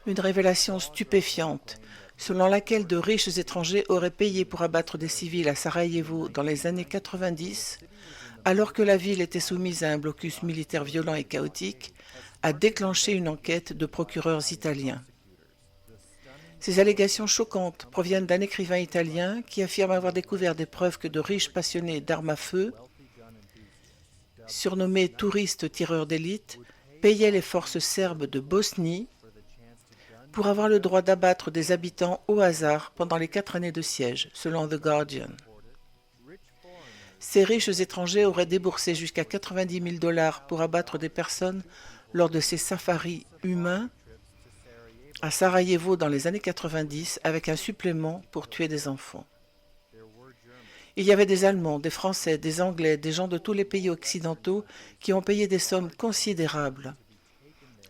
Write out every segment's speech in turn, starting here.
Une révélation stupéfiante, selon laquelle de riches étrangers auraient payé pour abattre des civils à Sarajevo dans les années 90, alors que la ville était soumise à un blocus militaire violent et chaotique, a déclenché une enquête de procureurs italiens. Ces allégations choquantes proviennent d'un écrivain italien qui affirme avoir découvert des preuves que de riches passionnés d'armes à feu, surnommés touristes tireurs d'élite, payaient les forces serbes de Bosnie pour avoir le droit d'abattre des habitants au hasard pendant les 4 années de siège, selon The Guardian. Ces riches étrangers auraient déboursé jusqu'à 90 000 dollars pour abattre des personnes lors de ces safaris humains à Sarajevo dans les années 90 avec un supplément pour tuer des enfants. Il y avait des Allemands, des Français, des Anglais, des gens de tous les pays occidentaux qui ont payé des sommes considérables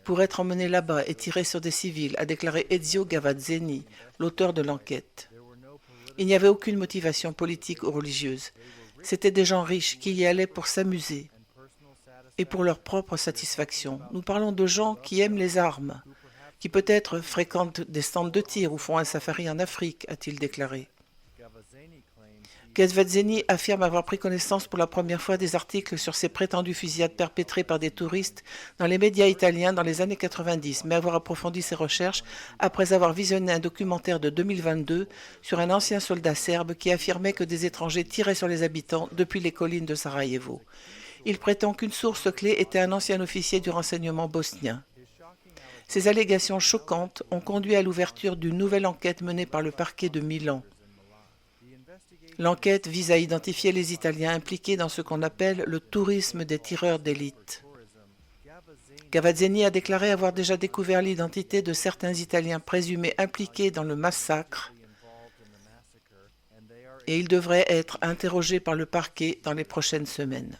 pour être emmenés là-bas et tirer sur des civils, a déclaré Ezio Gavazzeni, l'auteur de l'enquête. Il n'y avait aucune motivation politique ou religieuse. C'étaient des gens riches qui y allaient pour s'amuser et pour leur propre satisfaction. Nous parlons de gens qui aiment les armes, qui peut-être fréquentent des stands de tir ou font un safari en Afrique, a-t-il déclaré. Gavazzeni affirme avoir pris connaissance pour la première fois des articles sur ces prétendues fusillades perpétrées par des touristes dans les médias italiens dans les années 90, mais avoir approfondi ses recherches après avoir visionné un documentaire de 2022 sur un ancien soldat serbe qui affirmait que des étrangers tiraient sur les habitants depuis les collines de Sarajevo. Il prétend qu'une source clé était un ancien officier du renseignement bosnien. Ces allégations choquantes ont conduit à l'ouverture d'une nouvelle enquête menée par le parquet de Milan. L'enquête vise à identifier les Italiens impliqués dans ce qu'on appelle le tourisme des tireurs d'élite. Gavazzeni a déclaré avoir déjà découvert l'identité de certains Italiens présumés impliqués dans le massacre et ils devraient être interrogés par le parquet dans les prochaines semaines.